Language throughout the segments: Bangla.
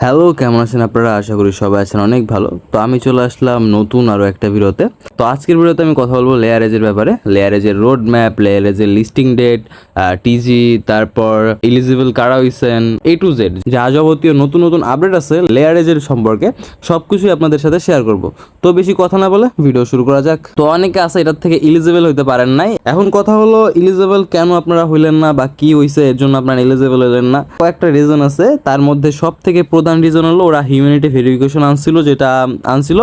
হ্যালো, কেমন আছেন আপনারা? আশা করি সবাই আছেন অনেক ভালো। তো আমি চলে আসলাম নতুন আরও একটা ভিডিওতে। তো আজকের ভিডিওতে আমি কথা বলবো লেয়ারেজের ব্যাপারে। লেয়ারেজের রোড ম্যাপ, লেয়ারেজের লিস্টিং ডেট, টিজি, তারপর এলিজিবল কারা হইছেন, A to Z যা যাবতীয় নতুন নতুন আপডেট আছে লেয়ারেজের সম্পর্কে সব কিছুই আপনাদের সাথে শেয়ার করব। তো বেশি কথা না বলে ভিডিও শুরু করা যাক। তো অনেকে আছে এটার থেকে এলিজিবল হইতে পারেন নাই। এখন কথা হলো এলিজিবল কেন আপনারা হইলেন না বা কি হইছে এর জন্য আপনারা এলিজিবল হইলেন না। কয়েকটা রিজন আছে, তার মধ্যে সব থেকে প্রধান রিজন হলো ওরা হিউম্যানিটি ভেরিফিকেশন আনছিল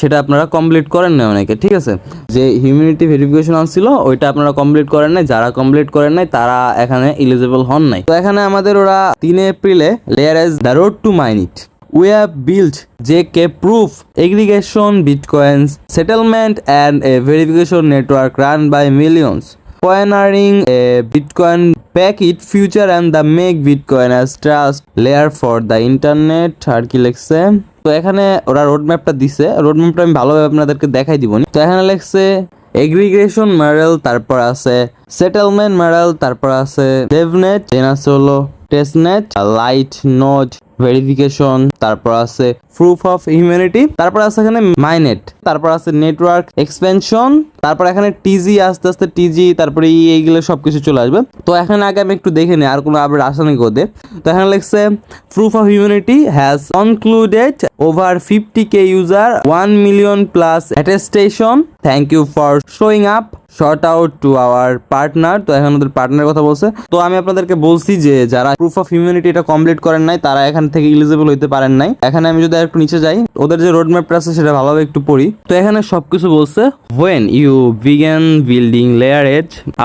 সেটা আপনারা কমপ্লিট করেন না অনেকে। ঠিক আছে, যে হিউম্যানিটি ভেরিফিকেশন আনছিল ওইটা আপনারা কমপ্লিট করেন নাই। যারা কমপ্লিট করেন নাই তারা এখানে এলিজিবল হন নাই। তো এখানে আমাদের ওরা 3 এপ্রিলে LayerEdge the road to mainnet we have built JK proof aggregation bitcoins settlement and a verification network run by millions pioneering a bitcoin packet future and the make bitcoin as trust layer for the internet আর কি লিখছে। তো এখানে ওরা রোড ম্যাপটা দিছে, রোড ম্যাপটা আমি ভালোভাবে আপনাদেরকে দেখাই দিবনি। তো এখানে লিখছে এগ্রিগেশন মডেল, তারপর আছে সেটেলমেন্ট মডেল, তারপর আছে ডেভনেট, দেন আছে হলো টেস্টনেট, লাইট নোড ভেরিফিকেশন, তারপর আছে প্রুফ অফ হিউম্যানিটি, তারপর আছে এখানে মাইনেট, তারপর আছে নেটওয়ার্ক এক্সপেনশন, তারপর এখানে টিজি, আস্তে আস্তে টিজি, তারপরে এইগুলো সবকিছু চলে আসবে। তো এখানে আগে আমি একটু দেখে নিই আর কোনো আপডেট আসে নাকি ওদের। তো এখানে লিখছে proof of humanity has concluded over 50K user 1 million plus attestation, thank you for showing up, shout out to our partner. তো এখন ওদের পার্টনারের কথা বলছে। তো আমি আপনাদেরকে বলছি যে যারা প্রুফ অফ হিউম্যানিটি এটা কমপ্লিট করেন নাই তারা এখান থেকে এলিজিবল হইতে পারেন নাই। এখানে আমি যদি একটু নিচে যাই, ওদের যে রোড ম্যাপটা আছে সেটা ভালোভাবে একটু পড়ি। তো এখানে সবকিছু বলছে when you began building Layer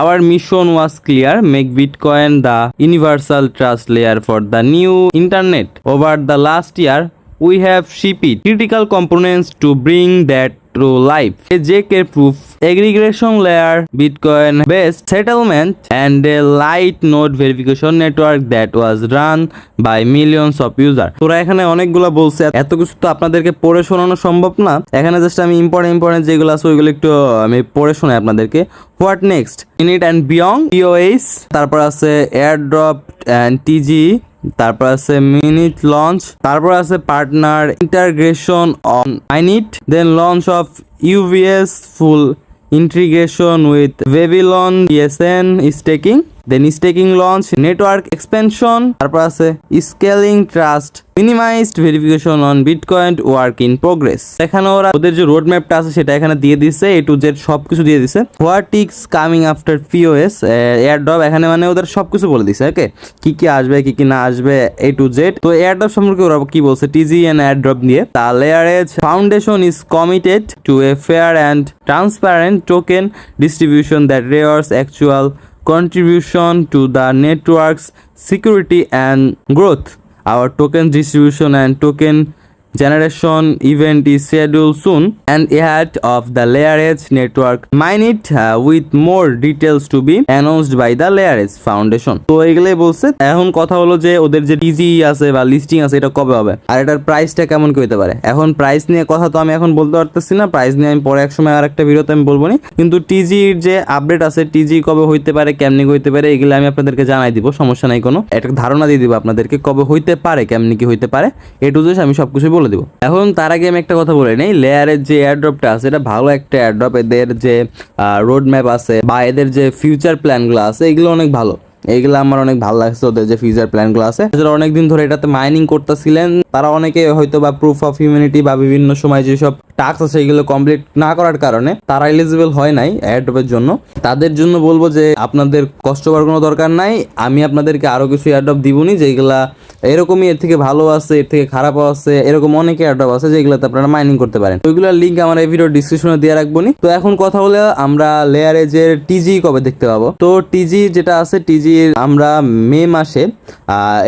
our mission was clear, make Bitcoin the universal trust layer for the new internet. Over the last year we have shipped critical components to bring that to life. A JK proof aggregation layer, Bitcoin based settlement, and a light node verification network that was run by millions of users. তোরা এখানে অনেকগুলো বলছে, এত কিছু তো আপনাদেরকে পড়ে শোনানো সম্ভব না। এখানে জাস্ট আমি ইম্পর্টেন্ট যেগুলো আছে ওইগুলো একটু আমি পড়ে শোনাই আপনাদেরকে। What next init and বিয়ং POS, তারপর আছে এয়ারড্রপ অ্যান্ড টিজি, তারপর আছে মিনিট লঞ্চ, তারপর আছে partner integration on mainnet, then launch of UVS full integration with Babylon ESN staking, then staking launch, network expansion, তারপর আছে scaling trust, minimized verification on bitcoin work in progress. এখানে ওরা ওদের যে রোড ম্যাপটা আছে সেটা এখানে দিয়ে দিছে, A to Z সবকিছু দিয়ে দিছে। What is coming after POS airdrop, এখানে মানে ওদের সবকিছু বলে দিছে। ওকে, কি কি আসবে কি কি না আসবে A to Z। তো এয়ারড্রপ সম্পর্কে ওরা কি বলছে টিজি এন্ড এয়ারড্রপ নিয়ে, তা LayerEdge foundation is committed to a fair and transparent token distribution that rewards actual contribution to the network's security and growth. Our token distribution and token generation event is scheduled soon and ahead of the Layer network. Mine it with more details to be announced by the Layer Foundation. তো এগুলাই বলছে। এখন কথা হলো যে ওদের যে টিজি আছে বা লিস্টিং আছে এটা কবে হবে আর এটার প্রাইসটা কেমন কি হতে পারে। এখন প্রাইস নিয়ে কথা তো আমি এখন বলতে পারতেছি না, প্রাইস নিয়ে আমি পরে এক সময় আর একটা ভিডিওতে আমি বলবো নি। কিন্তু টিজির যে আপডেট আছে, টিজি কবে হইতে পারে কেমনি হইতে পারে এগুলো আমি আপনাদেরকে জানাই দিব, সমস্যা নাই কোনো। একটা ধারণা দিয়ে দিব আপনাদেরকে কবে হইতে পারে কেমনি কি হইতে পারে, A to Z আমি সবকিছু বলে দিব। এখন তার আগে আমি একটা কথা বলে নেই, লেয়ারের যে এয়ারড্রপটা আছে এটা ভালো একটা এয়ারড্রপ। এদের যে রোড ম্যাপ আছে বা এদের যে ফিউচার প্ল্যানগুলো আছে এগুলো অনেক ভালো, এইগুলো আমার অনেক ভালো লাগছে। ওদের যে ফিউচার প্ল্যানগুলো আছে, যারা অনেকদিন ধরে এটাতে মাইনিং করতেছিলেন তারা অনেকে হয়তো বা প্রুফ অফ হিউম্যানিটি বা বিভিন্ন সময় যেসব টাস্ক আছে এগুলো কমপ্লিট না করার কারণে তারা এলিজিবল হয় নাই এয়ারড্রপের জন্য। তাদের জন্য বলবো যে আপনাদের কষ্ট করার কোনো দরকার নাই, আমি আপনাদেরকে আরো কিছু এয়ারড্রপ দিবনি যেগুলা এরকমই, এর থেকে ভালো আছে, এর থেকে খারাপও আছে, এরকম অনেক এয়ারড্রপ আছে যেগুলোতে আপনারা মাইনিং করতে পারেন। ওইগুলোর লিঙ্ক আমার এই ভিডিও ডিসক্রিপশনে দিয়ে রাখবো নি। তো এখন কথা হলে আমরা লেয়ারেজের টিজি কবে দেখতে পাবো। তো টিজি যেটা আছে, টিজি আমরা মে মাসে,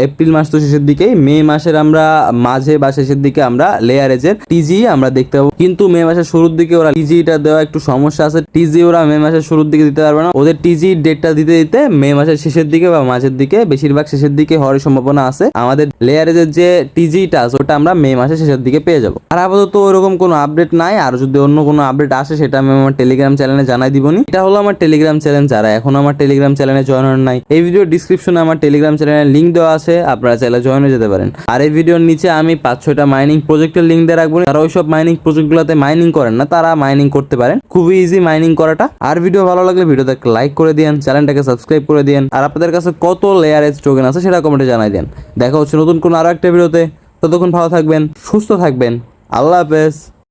এপ্রিল মাস তো শেষের দিকেই, মে মাসের আমরা মাঝে বা শেষের দিকে আমরা লেয়ারেজের টিজি আমরা দেখতে পাবো। কিন্তু মে মাসের শুরুর দিকে ওরা টিজিটা দেওয়া একটু সমস্যা আছে, টিজি ওরা মে মাসের শুরুর দিকে দিতে পারবে না। ওদের টিজি ডেটটা দিতে দিতে মে মাসের শেষের দিকে বা মাঝের দিকে, বেশিরভাগ শেষের দিকে হওয়ার সম্ভাবনা আছে। আমাদের লেয়ারেজের যে টিজিটা আছে ওটা আমরা মে মাসের শেষের দিকে পেয়ে যাবো। আর আপাতত ওরকম কোনো আপডেট নাই, আর যদি অন্য কোনো আপডেট আসে সেটা আমি আমার টেলিগ্রাম চ্যানেলে জানাই দিবনি। এটা হলো আমার টেলিগ্রাম চ্যানেল, যারা এখন আমার টেলিগ্রাম চ্যানেলে জয়েন হন নাই, এই ভিডিও ডিসক্রিপশনে আমার টেলিগ্রাম চ্যানেলের লিঙ্ক দেওয়া আছে, আপনারা চাইলে জয়েন হয়ে যেতে পারেন। আর এই ভিডিওর নিচে নিচে আমি 5-6টা মাইনিং প্রজেক্টের লিঙ্ক দিয়ে রাখবো, তারা ওইসব মাইনিং প্রজেক্টগুলোতে মাইনিং করেন না, তারা মাইনিং করতে পারেন, খুবই ইজি মাইনিং করাটা। আর ভিডিও ভালো লাগলে ভিডিওতে লাইক করে দিন, চ্যানেলটাকে সাবস্ক্রাইব করে দিন, আর আপনাদের কাছে কত লেয়ার এজ টোকেন আছে সেটা কমেন্টে জানাই দেন। দেখা হচ্ছে নতুন কোনো আরো একটা ভিডিওতে, ততক্ষণ ভালো থাকবেন, সুস্থ থাকবেন, আল্লাহ হাফেজ।